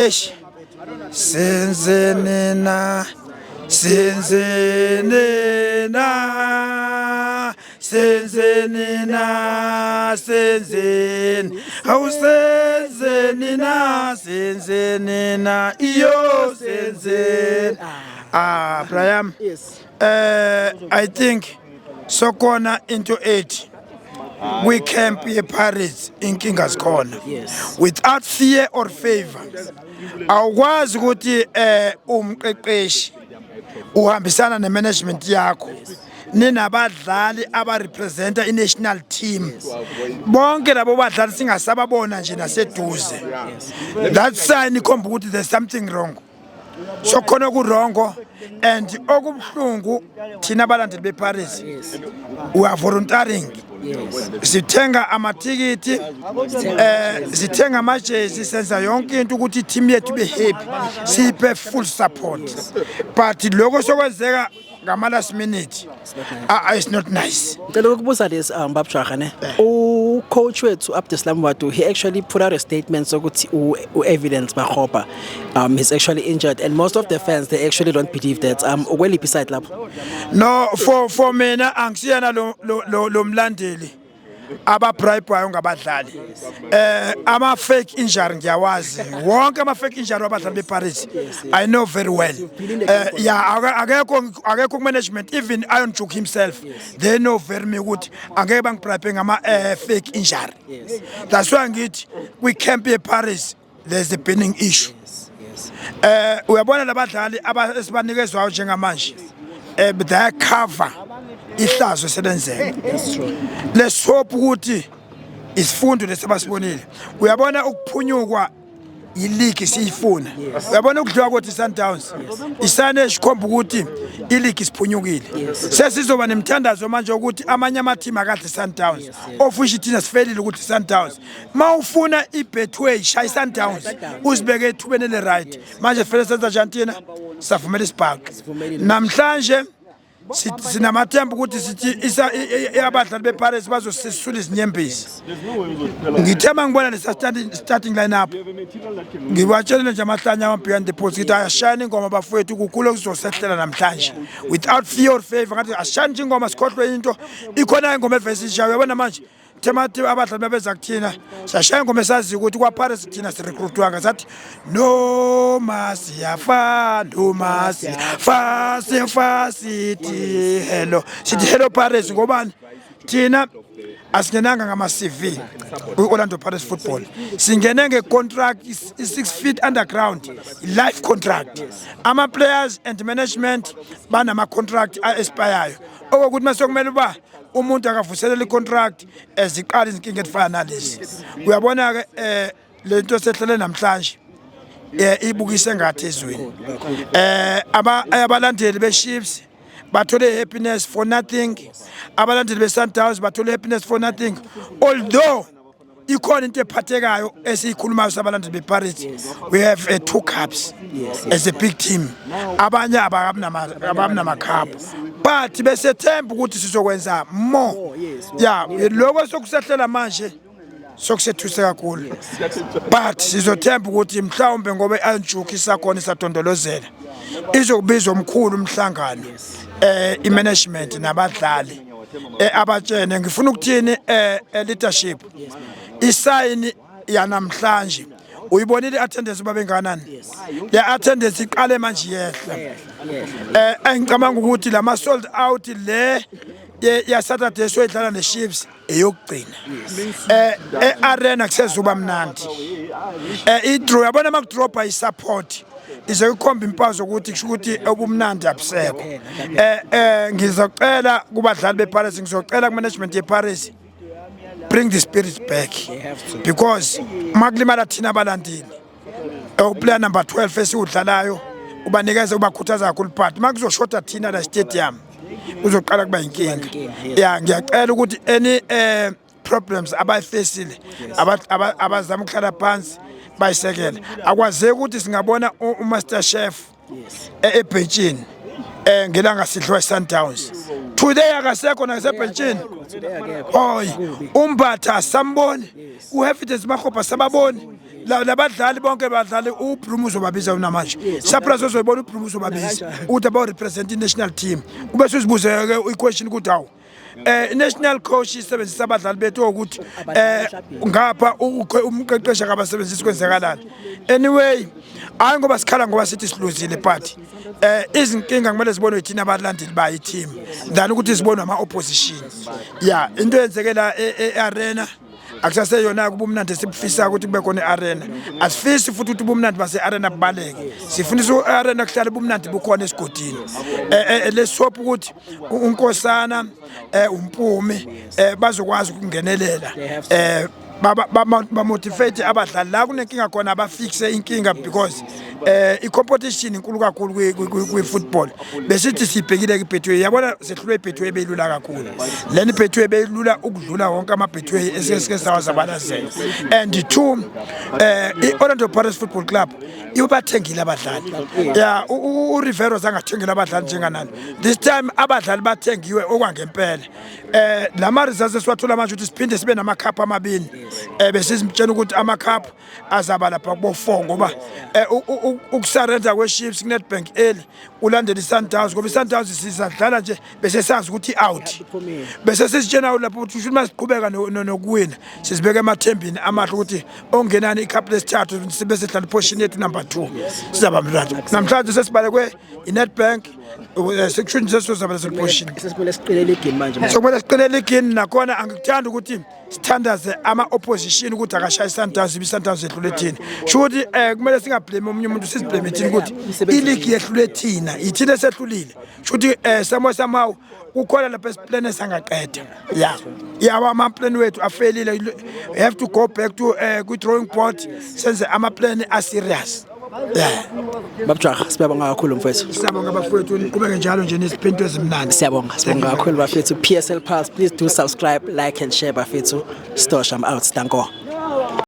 Eish, sinzinina, sinzinina, sinzinina, sinzin. How sinzinina, sinzinina, iyo sinzin. Brian. Yes. I think sokona into 8. We camp here Paris in King's Corner. Yes. Without fear or favor. Awukwazi ukuthi umqeqeshi uhambisana nemanagement yakho. Ninabadlali abarepresenta i-national team. Bonke labo badlali singasababona nje naseduze. That sign ikhomba ukuthi there's something wrong. So khona kurongo and okubhlungu thina abalandeli beParis. We are volunteering. Sithenga amatikiti sithenga amajezi senza yonke into ukuthi team yethu be happy siphe full support but lokho sokwenzeka ngama last minute it's not nice. Ngicela ukubuza this Babjwaga ne. Coach wethu Abdeslam Wadu, he actually put out a statement sokuthi evidence Makgopa he's actually injured and most of the fans they actually don't believe that ukweliphi side lapho. No, for mina angisiyana lo mlandeli ababribhayo ngabadlali ama fake injury ngiyawazi wonke ama fake injury abadlali beParis I know very well akekho management even Iron Joke himself they know very me ukuthi angeke bangibribe ngama fake injury. That's why ngithi we camp here Paris there's a burning issue. Uyabona labadlali abasibanikezwayo njengamanje they cover ihlazo selenzeka. Let's hope ukuthi isifundo lesibasibonile. Uyabona ukuphunyukwa ileague siyifuna. Uyabona ukudliwa kwathi Sundowns. Isane esikhomba ukuthi ileague isiphunyukile. Sesizoba nemthandazo manje ukuthi amanye ama team akade Sundowns. Ofusha thina sifelile ukuthi Sundowns. Mawufuna iBetway shaya Sundowns uzibeke ethubeni le right. Manje fele senza Argentina safumela isibhaqi. Namhlanje sinamathemba ukuthi sithi abadlali beParis bazosisula izinyembezi. Ngithema ngibona lesa starting lineup. Ngibatshela nje amahlanya ama behind the post ngithi ayashine ingoma bafowethu ukukhulu kuzosehlela namhlanje. Without fear or favor ngathi ashine ingoma sikhohlwe into ikhona ingoma evesisha uyabona manje themathi abadlali bebeza kuthina sashaya ingoma esazi ukuthi kwaParis kuthina sirecruitwa ngathi no masiyafa no masiyafa sefasiti hello sithi hello Paris ngobani thina asingenanga ngama CV Orlando Pirates football singene ngecontract 6 feet underground life contract ama players and management banama contract expire okuthi masokumele uba umuntu akavuselela icontract eziqala izinkinga ezifana nalezi. Uyabona ke lento sehlele namhlanje ibukise ngathi ezweni abalandeli beChiefs bathole happiness for nothing, abalandeli beSundowns bathole happiness for nothing, although ikhona into ephathekayo esiyikhulumayo sabalandeli beParis. We have 2 cups as a big team. Abanye abamnama cup but besethemba ukuthi sizokwenza more. Lokho sokusehlela manje sokusethuse kakhulu but sizothemba ukuthi mhlawumbe ngoba iIron Joke isakhona isadondolozela izokubizwa omkhulu umhlangano imanagement nabadlali abatshene ngifuna ukuthini leadership isign yanamhlanje uyibonile attendance babenganani le attendance iqale manje yehla engicabanga ukuthi lama sold out le ya Saturday soyidlala neChiefs eyokugcina arena kusezuba mnandi idraw yabona makudropa isupport ize kukhomba impazo ukuthi kusho ukuthi obumnandi abusekho. Ngizocela kubadlali beParis ngizocela kumanagement yeParis bring the spirit back because makulimala thina abalandeli player number 12 esiudlalayo ubanikeza ubakhuthaza kakhulu but makuzoshota thina la stadium uzoqala kuba inkinga. Ngiyacela ukuthi any problems abayifacile abazama ukhlala phansi bayisekela akwazeke ukuthi singabona uMaster Chef ebenchini ngelanga sidlwa Sundowns today akasekho nasebenchini hoy umbatha samboni uHefides Makgopa sababoni labadlali bonke badlali uBrumo uzobabiza namanje surprise uzoyibona uBrumo uzobabiza uthi aba represent national team kube sizibuze ke iquestion ukuthi awu national coach isebenzisa abadlali bethu ukuthi ngapha umqeqesha kabasebenzisi kwenzakalana anyway hayi ngoba sikhala ngoba sithi siluzile but izinkinga kumele zibonwe yithina abalandeli ba i-team than ukuthi sibonwe ama opposition yeah into yenzekela e-arena akusaseyona kubumnandi sibufisa ukuthi kube khona i-arena asifisi futhi ukuthi ubumnandi base-arena bubaleke sifundisa u-arena kuhlala ubumnandi bukhona esigodini lesopha ukuthi unkosana umpumi bazokwazi ukungenelela ba-motivate abadlali la kunenkinga khona abafixe inkinga because i-competition inkulu kakhulu kwi-football besithi sibhekile ku-Betway yabona sehlulwe i-Betway ebeyilula kakhulu leni i-Betway ebeyilula ukudlula wonke ama-Betway esike sawazabalazela and two i-Orlando Pirates Football Club ibathengile abadlali ya uRivero zangathengile abadlali njenganani this time abadlali bathengiwe okwangempela lama results esiwathola manje ukuthi siphinde sibe namakhapha amabini besizimtshela ukuthi amakhapha azaba lapha kubo4 ngoba ukusarenda kweShips kuNetbank early ulandela iSundowns ngoba iSundowns sisadlala nje bese sazi ukuthi out bese sisitshena lapho ukuthi uma siqhubeka nokuwina sizibeke emathembini amahle ukuthi ongenani icup lesithathu sibe sedlala portion yethu number 2 sizaba mlando namhlanje sesibalekwe iNetbank section sesizobala seportion sesimele siqinele igame manje sokumele siqinele igame nakhona angikuthanda ukuthi sithandaze ama opposition ukuthi akashaya iSundowns iSundowns edlule thina shothi kumele singablame omunye umuntu siziblame thina ukuthi ileague yedlule thina ithina esehlulile shothi somehow ukhona lapha esiplan esangaqeda yeah ama plan wethu afelile we have to go back to ku drawing board senze ama plan a serious yeah babujaka siyabonga kakhulu mfethu siyabonga bafowethu niqhubeke njalo nje nesiphinto ezimnandi siyabonga kakhulu bafethu PSL Pulse please do subscribe like and share bafethu Stosh I'm out danko